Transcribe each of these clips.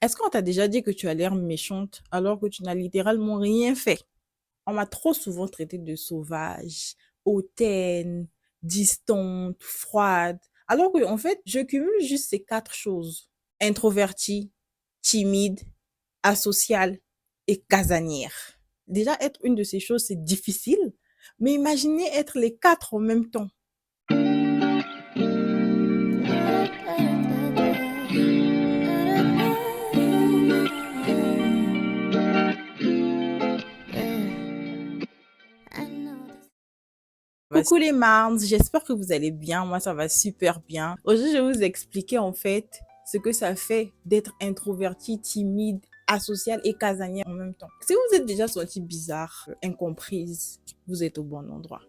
Est-ce qu'on t'a déjà dit que tu as l'air méchante alors que tu n'as littéralement rien fait? On m'a trop souvent traité de sauvage, hautaine, distante, froide. Alors que, en fait, je cumule juste ces quatre choses. Introvertie, timide, asociale et casanière. Déjà, être une de ces choses, c'est difficile. Mais imaginez être les quatre en même temps. Coucou les Marnes, j'espère que vous allez bien. Moi, ça va super bien. Aujourd'hui, je vais vous expliquer en fait ce que ça fait d'être introverti, timide, asocial et casanière en même temps. Si vous êtes déjà senti bizarre, incomprise, vous êtes au bon endroit.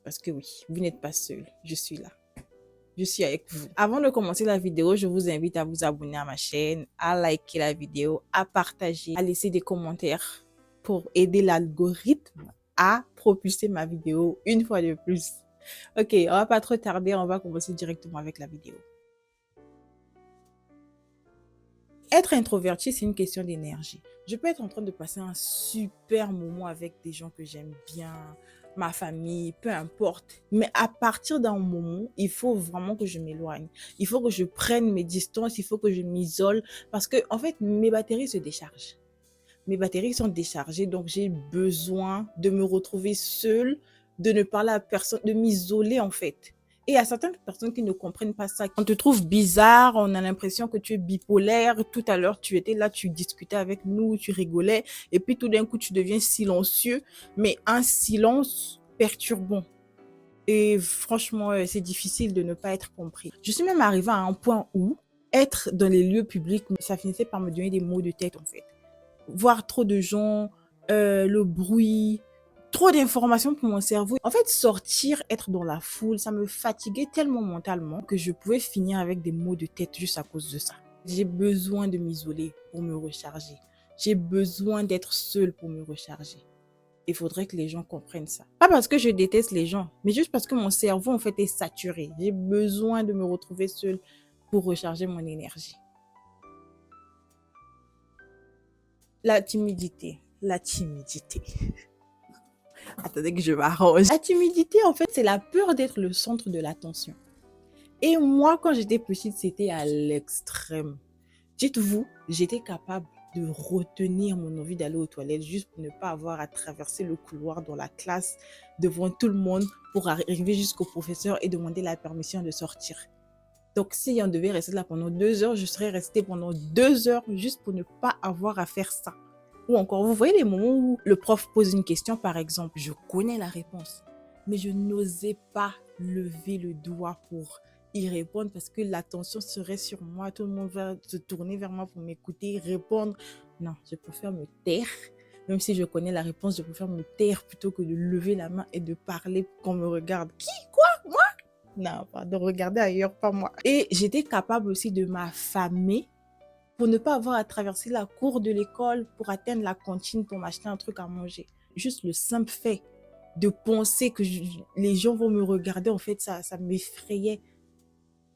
Parce que oui, vous n'êtes pas seul. Je suis là. Je suis avec vous. Avant de commencer la vidéo, je vous invite à vous abonner à ma chaîne, à liker la vidéo, à partager, à laisser des commentaires pour aider l'algorithme à propulser ma vidéo une fois de plus. Ok, on va pas trop tarder, on va commencer directement avec la vidéo. Être introverti, c'est une question d'énergie. Je peux être en train de passer un super moment avec des gens que j'aime bien, ma famille, peu importe. Mais à partir d'un moment, il faut vraiment que je m'éloigne. Il faut que je prenne mes distances, il faut que je m'isole parce que, en fait, mes batteries se déchargent. Mes batteries sont déchargées, donc j'ai besoin de me retrouver seule, de ne parler à personne, de m'isoler en fait. Et il y a certaines personnes qui ne comprennent pas ça. On te trouve bizarre, on a l'impression que tu es bipolaire. Tout à l'heure, tu étais là, tu discutais avec nous, tu rigolais. Et puis tout d'un coup, tu deviens silencieux, mais un silence perturbant. Et franchement, c'est difficile de ne pas être compris. Je suis même arrivée à un point où être dans les lieux publics, ça finissait par me donner des maux de tête en fait. Voir trop de gens, le bruit, trop d'informations pour mon cerveau. En fait, sortir, être dans la foule, ça me fatiguait tellement mentalement que je pouvais finir avec des maux de tête juste à cause de ça. J'ai besoin de m'isoler pour me recharger. J'ai besoin d'être seule pour me recharger. Il faudrait que les gens comprennent ça. Pas parce que je déteste les gens, mais juste parce que mon cerveau, en fait, est saturé. J'ai besoin de me retrouver seule pour recharger mon énergie. La timidité. La timidité. Attendez que je m'arrange. La timidité, en fait, c'est la peur d'être le centre de l'attention. Et moi, quand j'étais petite, c'était à l'extrême. Dites-vous, j'étais capable de retenir mon envie d'aller aux toilettes juste pour ne pas avoir à traverser le couloir dans la classe devant tout le monde pour arriver jusqu'au professeur et demander la permission de sortir. Donc, si on devait rester là pendant 2 heures, je serais restée pendant 2 heures juste pour ne pas avoir à faire ça. Ou encore, vous voyez les moments où le prof pose une question, par exemple, je connais la réponse, mais je n'osais pas lever le doigt pour y répondre parce que l'attention serait sur moi, tout le monde va se tourner vers moi pour m'écouter, répondre. Non, je préfère me taire. Même si je connais la réponse, je préfère me taire plutôt que de lever la main et de parler pour qu'on me regarde. Qui? Quoi? Moi? Non, pardon, regardez ailleurs, pas moi. Et j'étais capable aussi de m'affamer pour ne pas avoir à traverser la cour de l'école pour atteindre la cantine pour m'acheter un truc à manger. Juste le simple fait de penser que les gens vont me regarder, en fait, ça m'effrayait,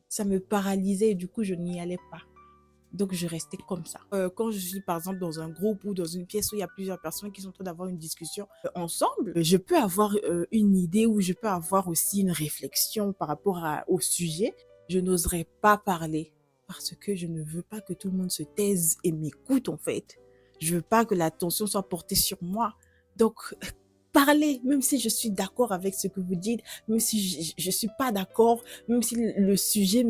ça me paralysait et du coup, je n'y allais pas. Donc, je restais comme ça. Quand je suis, par exemple, dans un groupe ou dans une pièce où il y a plusieurs personnes qui sont en train d'avoir une discussion ensemble, je peux avoir une idée ou je peux avoir aussi une réflexion par rapport au sujet. Je n'oserais pas parler parce que je ne veux pas que tout le monde se taise et m'écoute, en fait. Je veux pas que l'attention soit portée sur moi. Donc, parlez, même si je suis d'accord avec ce que vous dites, même si je suis pas d'accord, même si le sujet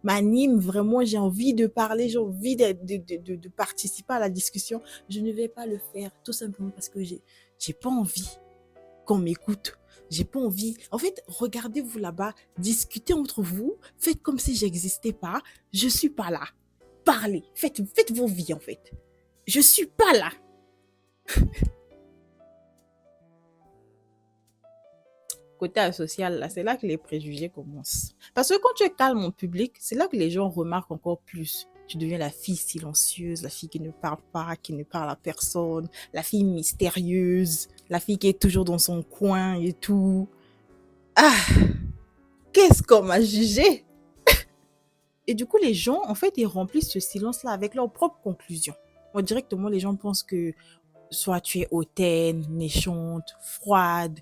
m'anime vraiment, j'ai envie de parler, j'ai envie de participer à la discussion, je ne vais pas le faire tout simplement parce que j'ai pas envie qu'on m'écoute. J'ai pas envie. En fait, regardez-vous là-bas, discutez entre vous, faites comme si j'existais pas, je suis pas là. Parlez, faites vos vies en fait. Je suis pas là. Côté asocial, là, c'est là que les préjugés commencent. Parce que quand tu es calme en public, c'est là que les gens remarquent encore plus. Tu deviens la fille silencieuse, la fille qui ne parle pas, qui ne parle à personne, la fille mystérieuse, la fille qui est toujours dans son coin et tout. Ah, qu'est-ce qu'on m'a jugé? Et du coup, les gens, en fait, ils remplissent ce silence-là avec leurs propres conclusions. Moi, directement, les gens pensent que soit tu es hautaine, méchante, froide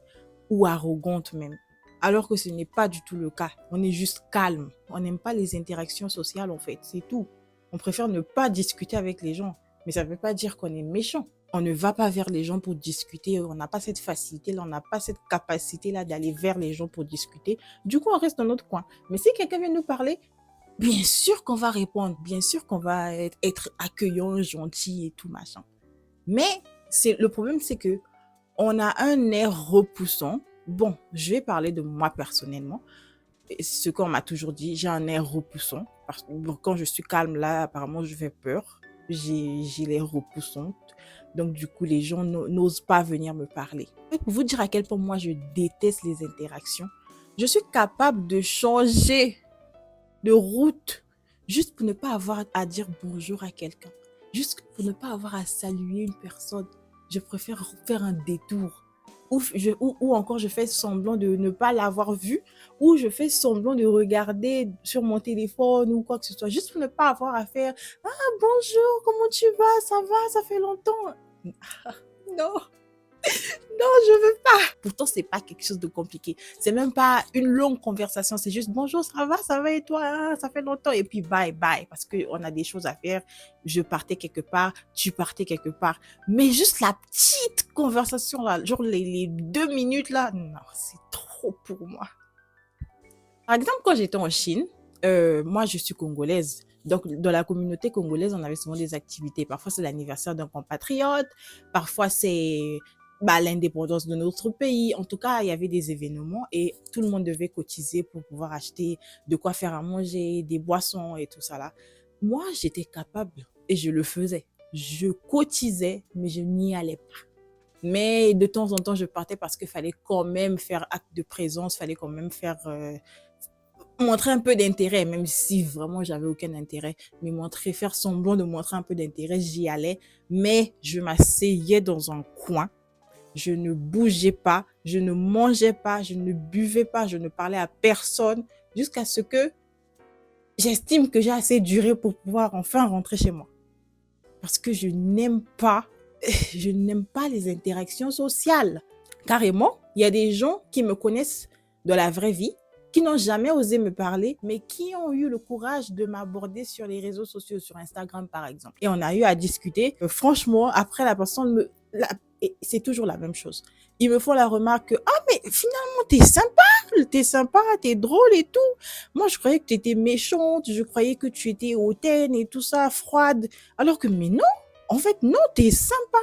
ou arrogante même. Alors que ce n'est pas du tout le cas. On est juste calme. On n'aime pas les interactions sociales, en fait. C'est tout. On préfère ne pas discuter avec les gens. Mais ça ne veut pas dire qu'on est méchant. On ne va pas vers les gens pour discuter. On n'a pas cette facilité-là, on n'a pas cette capacité-là d'aller vers les gens pour discuter. Du coup, on reste dans notre coin. Mais si quelqu'un vient nous parler, bien sûr qu'on va répondre. Bien sûr qu'on va être accueillant, gentil et tout machin. Mais le problème, c'est que on a un air repoussant. Bon, je vais parler de moi personnellement. Ce qu'on m'a toujours dit, j'ai un air repoussant. Parce que quand je suis calme, là, apparemment, je fais peur. J'ai l'air repoussante. Donc, du coup, les gens n'osent pas venir me parler. Et pour vous dire à quel point moi, je déteste les interactions, je suis capable de changer de route juste pour ne pas avoir à dire bonjour à quelqu'un. Juste pour ne pas avoir à saluer une personne. Je préfère faire un détour. Ou encore je fais semblant de ne pas l'avoir vu, ou je fais semblant de regarder sur mon téléphone ou quoi que ce soit, juste pour ne pas avoir à faire « Ah, bonjour, comment tu vas? Ça va? Ça fait longtemps? » Non, non, je veux pas. Pourtant, c'est pas quelque chose de compliqué. C'est même pas une longue conversation. C'est juste bonjour, ça va et toi, ah, ça fait longtemps. Et puis bye bye parce que on a des choses à faire. Je partais quelque part, tu partais quelque part. Mais juste la petite conversation là, genre les 2 minutes là, non, c'est trop pour moi. Par exemple, quand j'étais en Chine, moi je suis congolaise. Donc, dans la communauté congolaise, on avait souvent des activités. Parfois, c'est l'anniversaire d'un compatriote. Parfois, c'est l'indépendance de notre pays. En tout cas, il y avait des événements et tout le monde devait cotiser pour pouvoir acheter de quoi faire à manger, des boissons et tout ça là. Moi, j'étais capable et je le faisais. Je cotisais, mais je n'y allais pas. Mais de temps en temps, je partais parce qu'il fallait quand même faire acte de présence, il fallait quand même faire montrer un peu d'intérêt, même si vraiment j'avais aucun intérêt, mais faire semblant de montrer un peu d'intérêt, j'y allais, mais je m'asseyais dans un coin, je ne bougeais pas, je ne mangeais pas, je ne buvais pas, je ne parlais à personne, jusqu'à ce que j'estime que j'ai assez duré pour pouvoir enfin rentrer chez moi. Parce que je n'aime pas, je n'aime pas les interactions sociales. Carrément, il y a des gens qui me connaissent de la vraie vie, qui n'ont jamais osé me parler, mais qui ont eu le courage de m'aborder sur les réseaux sociaux, sur Instagram par exemple. Et on a eu à discuter. Franchement, après la personne et c'est toujours la même chose. Ils me font la remarque que, ah mais finalement t'es sympa, t'es drôle et tout. Moi je croyais que t'étais méchante, je croyais que tu étais hautaine et tout ça, froide. Alors que mais non, en fait non, t'es sympa.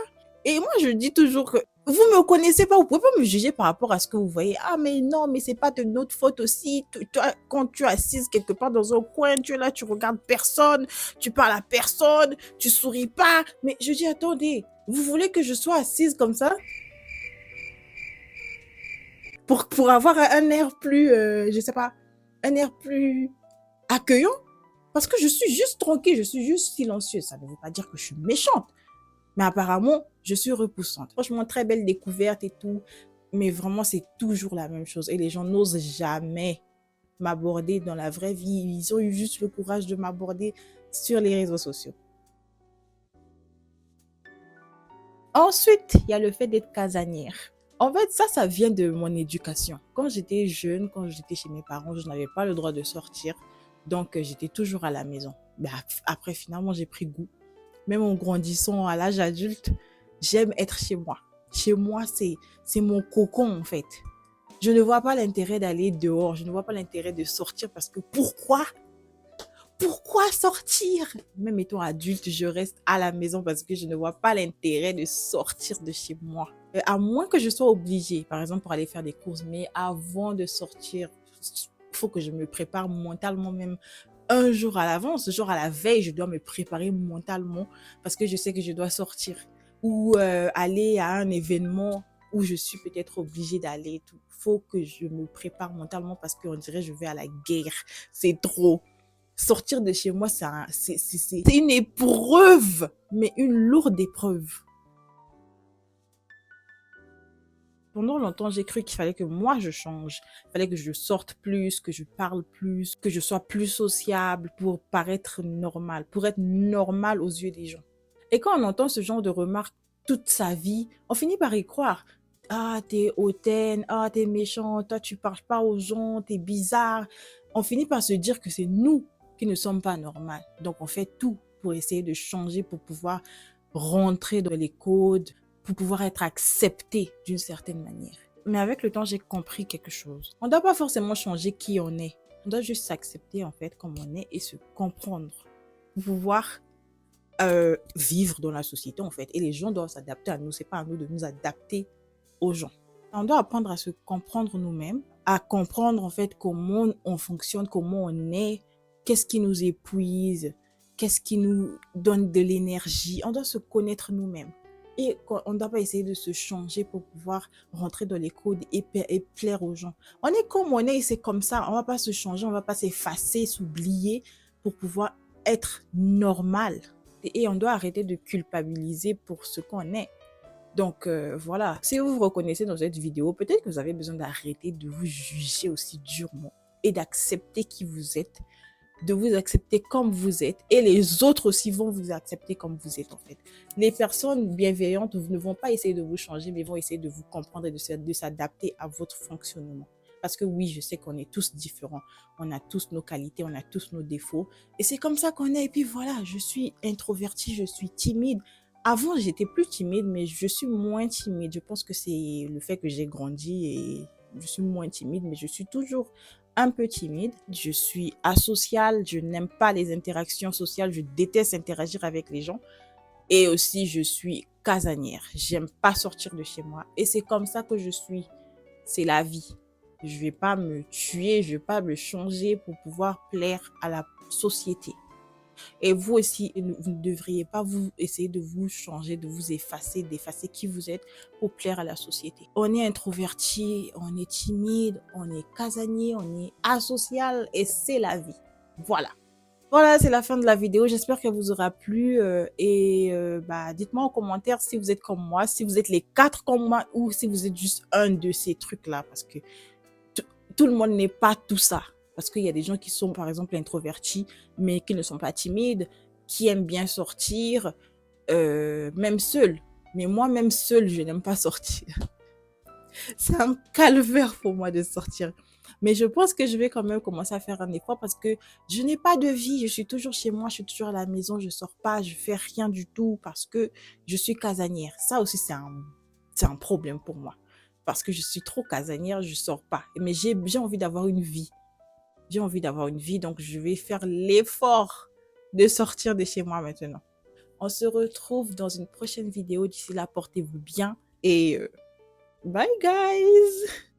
Et moi je dis toujours que vous me connaissez pas, vous pouvez pas me juger par rapport à ce que vous voyez. Ah mais non, mais c'est pas de notre faute aussi. Toi, quand tu es assise quelque part dans un coin, tu es là, tu regardes personne, tu parles à personne, tu souris pas. Mais je dis attendez, vous voulez que je sois assise comme ça pour avoir un air plus, je sais pas, un air plus accueillant? Parce que je suis juste tranquille, je suis juste silencieuse. Ça ne veut pas dire que je suis méchante. Mais apparemment, je suis repoussante. Franchement, très belle découverte et tout. Mais vraiment, c'est toujours la même chose. Et les gens n'osent jamais m'aborder dans la vraie vie. Ils ont eu juste le courage de m'aborder sur les réseaux sociaux. Ensuite, il y a le fait d'être casanière. En fait, ça vient de mon éducation. Quand j'étais jeune, quand j'étais chez mes parents, je n'avais pas le droit de sortir. Donc, j'étais toujours à la maison. Après, finalement, j'ai pris goût. Même en grandissant à l'âge adulte, j'aime être chez moi. Chez moi, c'est mon cocon, en fait. Je ne vois pas l'intérêt d'aller dehors. Je ne vois pas l'intérêt de sortir parce que pourquoi? Pourquoi sortir? Même étant adulte, je reste à la maison parce que je ne vois pas l'intérêt de sortir de chez moi. À moins que je sois obligée, par exemple, pour aller faire des courses. Mais avant de sortir, il faut que je me prépare mentalement même un jour à l'avance, genre à la veille, je dois me préparer mentalement parce que je sais que je dois sortir ou aller à un événement où je suis peut-être obligée d'aller. Il faut que je me prépare mentalement parce qu'on dirait que je vais à la guerre. C'est trop. Sortir de chez moi, c'est une épreuve, mais une lourde épreuve. Pendant longtemps, j'ai cru qu'il fallait que moi je change. Il fallait que je sorte plus, que je parle plus, que je sois plus sociable pour paraître normal, pour être normal aux yeux des gens. Et quand on entend ce genre de remarques toute sa vie, on finit par y croire. Ah, t'es hautaine, ah, t'es méchant, toi tu parles pas aux gens, t'es bizarre. On finit par se dire que c'est nous qui ne sommes pas normales. Donc on fait tout pour essayer de changer, pour pouvoir rentrer dans les codes, pour pouvoir être accepté d'une certaine manière. Mais avec le temps, j'ai compris quelque chose. On ne doit pas forcément changer qui on est. On doit juste s'accepter en fait comme on est et se comprendre pour pouvoir vivre dans la société en fait. Et les gens doivent s'adapter à nous. C'est pas à nous de nous adapter aux gens. On doit apprendre à se comprendre nous-mêmes, à comprendre en fait comment on fonctionne, comment on est, qu'est-ce qui nous épuise, qu'est-ce qui nous donne de l'énergie. On doit se connaître nous-mêmes. Et on ne doit pas essayer de se changer pour pouvoir rentrer dans les codes et plaire aux gens. On est comme on est et c'est comme ça. On ne va pas se changer, on ne va pas s'effacer, s'oublier pour pouvoir être normal. Et on doit arrêter de culpabiliser pour ce qu'on est. Donc voilà, si vous vous reconnaissez dans cette vidéo, peut-être que vous avez besoin d'arrêter de vous juger aussi durement et d'accepter qui vous êtes, de vous accepter comme vous êtes et les autres aussi vont vous accepter comme vous êtes en fait. Les personnes bienveillantes ne vont pas essayer de vous changer, mais vont essayer de vous comprendre et de s'adapter à votre fonctionnement. Parce que oui, je sais qu'on est tous différents. On a tous nos qualités, on a tous nos défauts. Et c'est comme ça qu'on est. Et puis voilà, je suis introvertie, je suis timide. Avant, j'étais plus timide, mais je suis moins timide. Je pense que c'est le fait que j'ai grandi et je suis moins timide, mais je suis toujours un peu timide. Je suis asociale, je n'aime pas les interactions sociales, je déteste interagir avec les gens. Et aussi, je suis casanière. J'aime pas sortir de chez moi. Et c'est comme ça que je suis. C'est la vie. Je vais pas me tuer, je vais pas me changer pour pouvoir plaire à la société. Et vous aussi, vous ne devriez pas vous essayer de vous changer, de vous effacer, d'effacer qui vous êtes pour plaire à la société. On est introverti, on est timide, on est casanier, on est asocial et c'est la vie. Voilà. Voilà, c'est la fin de la vidéo. J'espère qu'elle vous aura plu. Dites-moi en commentaire si vous êtes comme moi, si vous êtes les 4 comme moi ou si vous êtes juste un de ces trucs-là. Parce que tout le monde n'est pas tout ça. Parce qu'il y a des gens qui sont, par exemple, introvertis, mais qui ne sont pas timides, qui aiment bien sortir, même seuls. Mais moi, même seule, je n'aime pas sortir. C'est un calvaire pour moi de sortir. Mais je pense que je vais quand même commencer à faire un effort parce que je n'ai pas de vie. Je suis toujours chez moi, je suis toujours à la maison, je sors pas, je fais rien du tout parce que je suis casanière. Ça aussi, c'est un problème pour moi. Parce que je suis trop casanière, je sors pas. Mais j'ai envie d'avoir une vie. J'ai envie d'avoir une vie, donc je vais faire l'effort de sortir de chez moi maintenant. On se retrouve dans une prochaine vidéo. D'ici là, portez-vous bien et bye guys!